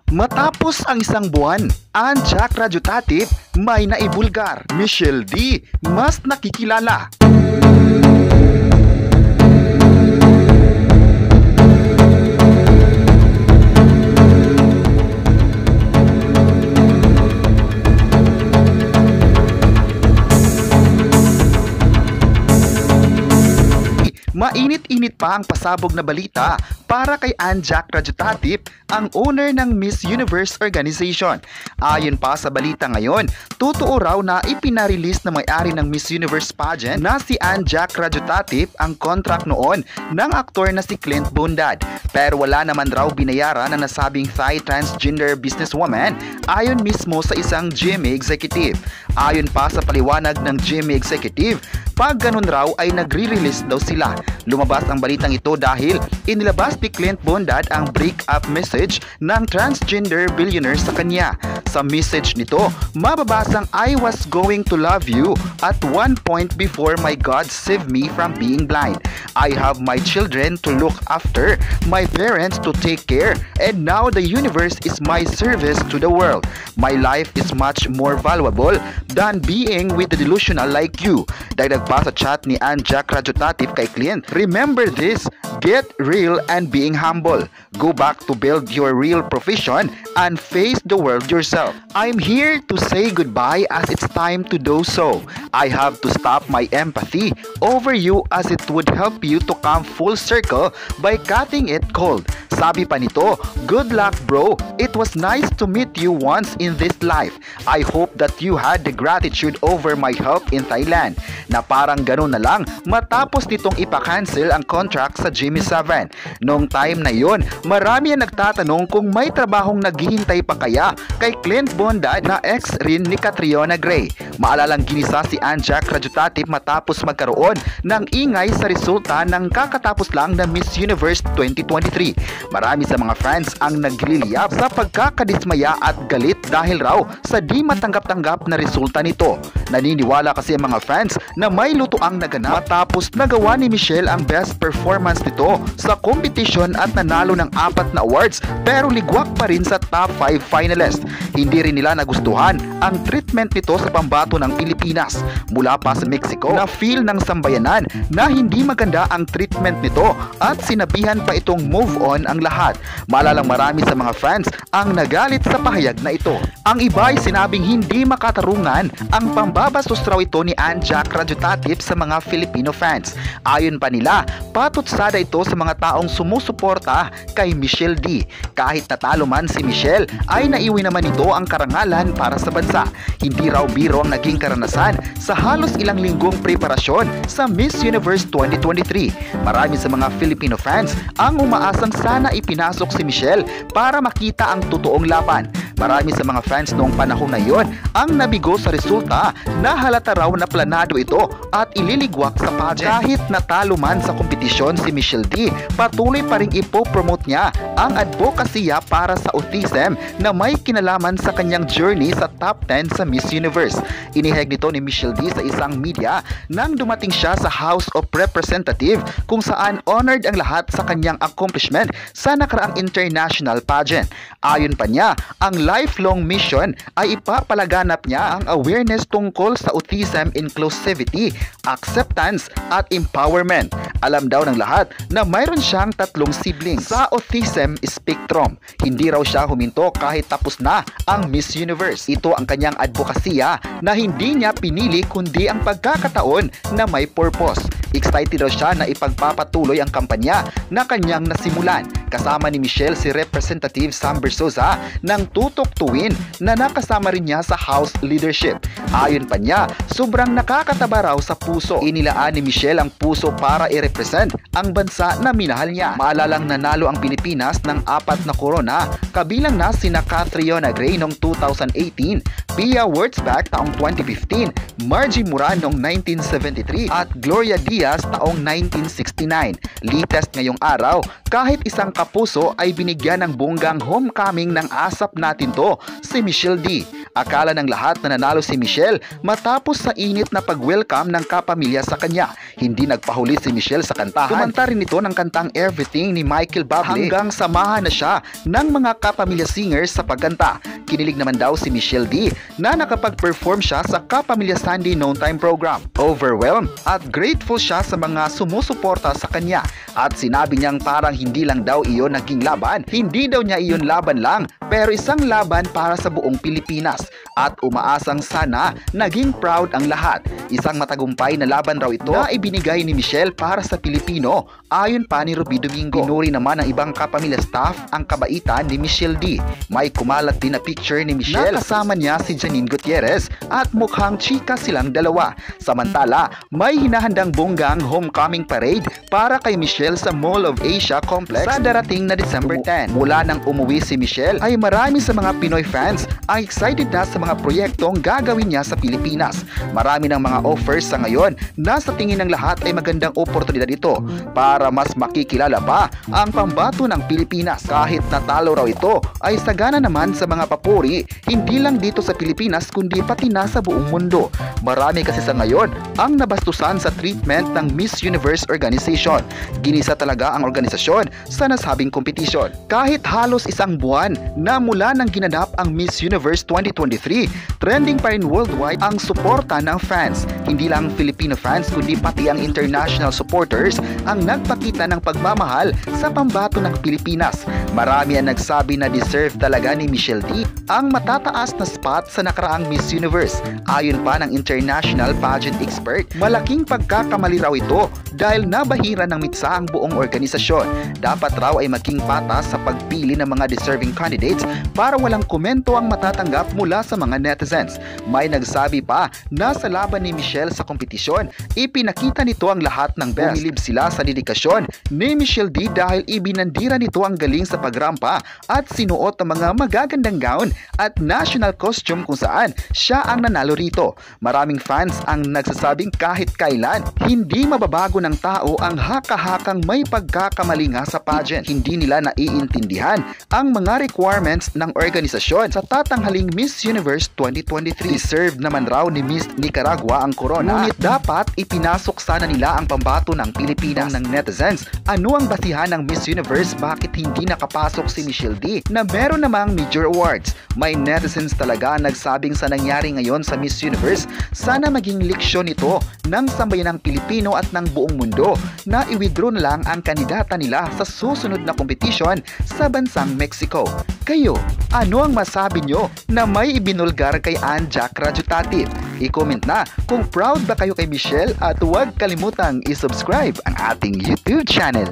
Matapos ang isang buwan, ang Jack Radiotatif may naibulgar. Michelle D. mas nakikilala. Mainit-init pa ang pasabog na balita para kay Jack Radiotatif, ang owner ng Miss Universe Organization. Ayon pa sa balita ngayon, totoo raw na ipinarelease na may-ari ng Miss Universe pageant na si Jack Radiotatif ang contract noon ng aktor na si Clint Bondad. Pero wala naman raw binayaran na nasabing Thai transgender businesswoman ayon mismo sa isang GMA executive. Ayon pa sa paliwanag ng GMA executive, pag ganun raw ay nagre-release daw sila. Lumabas ang balitang ito dahil inilabas ni Clint Bondad ang break-up message ng transgender billionaire sa kanya. Sa message nito, mababasang I was going to love you at one point before my God saved me from being blind. I have my children to look after, my parents to take care, and now the universe is my service to the world. My life is much more valuable than being with the delusional like you. Dagdag pa sa chat ni Jack Radiotatif kay Clint, remember this, get real and being humble. Go back to build your real profession and face the world yourself. I'm here to say goodbye as it's time to do so. I have to stop my empathy over you as it would help you to come full circle by cutting it cold. Sabi pa nito, good luck bro, it was nice to meet you once in this life. I hope that you had the gratitude over my help in Thailand. Na parang ganun na lang matapos nitong ipakancel ang contract sa Jimmy 7. Noong time na yon, marami ang nagtatanong kung may trabahong naghihintay pa kaya kay Clint Bondad na ex rin ni Catriona Gray. Maalalang ginisa si Jack Radiotatif matapos magkaroon ng ingay sa resulta ng kakatapos lang na Miss Universe 2023. Marami sa mga fans ang nagliliyab sa pagkakadismaya at galit dahil raw sa di matanggap-tanggap na resulta nito. Naniniwala kasi ang mga fans na may lutuang naganap matapos nagawa ni Michelle ang best performance nito sa competition at nanalo ng 4 na awards pero ligwak pa rin sa top 5 finalist. Hindi rin nila nagustuhan ang treatment nito sa pambato ng Pilipinas. Mula pa sa Mexico na feel ng sambayanan na hindi maganda ang treatment nito at sinabihan pa itong move on ang lahat. Maalalang marami sa mga fans ang nagalit sa pahayag na ito. Ang iba ay sinabing hindi makatarungan ang pambabastos raw ito ni Jack Radiotatif sa mga Filipino fans. Ayon pa nila, patutsada ito sa mga taong sumusuporta kay Michelle D. Kahit natalo man si Michelle, ay naiwi naman ito ang karangalan para sa bansa. Hindi raw biro ang naging karanasan sa halos ilang linggong preparasyon sa Miss Universe 2023. Marami sa mga Filipino fans ang umaasang sana ipinasok si Michelle para makita ang totoong laban. Marami sa mga fans noong panahon na yon ang nabigo sa resulta na halata raw na planado ito at ililigwak sa pageant. Kahit natalo man sa kompetisyon si Michelle D, patuloy pa ring ipopromote niya ang advokasya para sa autism na may kinalaman sa kanyang journey sa top 10 sa Miss Universe. Inihayag nito ni Michelle D sa isang media nang dumating siya sa House of Representatives kung saan honored ang lahat sa kanyang accomplishment sa nakaraang international pageant. Ayon pa niya, ang lifelong mission ay ipapalaganap niya ang awareness tungkol sa autism, inclusivity, acceptance at empowerment. Alam daw ng lahat na mayroon siyang 3 siblings sa autism spectrum. Hindi raw siya huminto kahit tapos na ang Miss Universe. Ito ang kanyang advokasya na hindi niya pinili kundi ang pagkakataon na may purpose. Excited raw siya na ipagpapatuloy ang kampanya na kanyang nasimulan. Kasama ni Michelle si Representative Sam Bersosa ng Tutok Tuwin na nakasama rin niya sa House leadership. Ayon pa niya, sobrang nakakataba raw sa puso. Inilaan ni Michelle ang puso para i-represent ang bansa na minahal niya. Maalalang nanalo ang Pilipinas ng 4 na korona, kabilang na sina Catriona Gray noong 2018, Pia Wurtzbach taong 2015, Margie Moran noong 1973 at Gloria Diaz taong 1969. Latest ngayong araw, kahit isang kapuso ay binigyan ng bonggang homecoming ng asap natin to, si Michelle D. Akala ng lahat na nanalo si Michelle matapos sa init na pag-welcome ng kapamilya sa kanya. Hindi nagpahuli si Michelle sa kantahan. Kumanta rin ito ng kantang Everything ni Michael Bublé hanggang samahan na siya ng mga kapamilya singers sa pagkanta. Kinilig naman daw si Michelle D na nakapag-perform siya sa Kapamilya Sunday Noon Time program. Overwhelmed at grateful siya sa mga sumusuporta sa kanya at sinabi niyang parang hindi lang daw iyon naging laban. Hindi daw niya iyon laban lang, pero isang laban para sa buong Pilipinas at umaasang sana naging proud ang lahat. Isang matagumpay na laban raw ito na ibinigay ni Michelle para sa Pilipino, ayon pa ni Ruby Domingo. Pinuri naman ng ibang kapamilya staff ang kabaitan ni Michelle D. May kumalat din na picture ni Michelle na kasama niya si Janine Gutierrez at mukhang chika silang dalawa. Samantala, may hinahandang bonggang homecoming parade para kay Michelle sa Mall of Asia Complex sa darating na December 10. Mula nang umuwi si Michelle ay marami sa mga Pinoy fans ang excited na sa mga proyektong gagawin niya sa Pilipinas. Marami ng mga offers sa ngayon na sa tingin ng lahat ay magandang oportunidad ito para mas makikilala pa ang pambato ng Pilipinas. Kahit natalo raw ito ay sagana naman sa mga papuri, hindi lang dito sa Pilipinas kundi pati na sa buong mundo. Marami kasi sa ngayon ang nabastusan sa treatment ng Miss Universe Organization. Ginisa talaga ang organisasyon sa nasabing kompetisyon. Kahit halos isang buwan na mula nang ginanap ang Miss Universe 2023, trending pa rin worldwide ang suporta ng fans. Hindi lang Filipino fans kundi pati ang international supporters ang nagpakita ng pagmamahal sa pambato ng Pilipinas. Marami ang nagsabi na deserve talaga ni Michelle D ang matataas na spot sa nakaraang Miss Universe. Ayon pa ng international pageant expert, malaking pagkakamali raw ito dahil nabahira ng mitsa ang buong organisasyon. Dapat raw ay maging patas sa pagpili ng mga deserving candidates para walang komento ang matatanggap mula sa mga netizens. May nagsabi pa na sa laban ni Michelle sa kompetisyon, ipinakita nito ang lahat ng best. Bumilib sila sa dedikasyon ni Michelle D dahil ibinandira nito ang galing sa pagrampa at sinuot ang mga magagandang gown at national costume kung saan siya ang nanalo rito. Maraming fans ang nagsasabing kahit kailan, hindi mababago ng tao ang haka-hakang may pagkakamali nga sa pageant. Hindi nila naiintindihan ang mga requirements ng organisasyon sa tatanghaling Miss Universe 2023. Deserved naman raw ni Miss Nicaragua ang corona, ngunit dapat ipinasok sana nila ang pambato ng Pilipinas. Ng netizens, ano ang basihan ng Miss Universe bakit hindi nakapasok si Michelle D na meron namang major awards? May netizens talaga nagsabing sa nangyari ngayon sa Miss Universe, sana maging leksyon ito ng sambayanang Pilipino at ng buong mundo na i-withdraw na lang ang kandidata nila sa susunod na kompetisyon sa bansang Mexico. Kayo, ano ang masabi nyo na may ibinulgar kay Jack Rajutativ? I-comment na kung proud ba kayo kay Michelle at huwag kalimutang i-subscribe ang ating YouTube channel.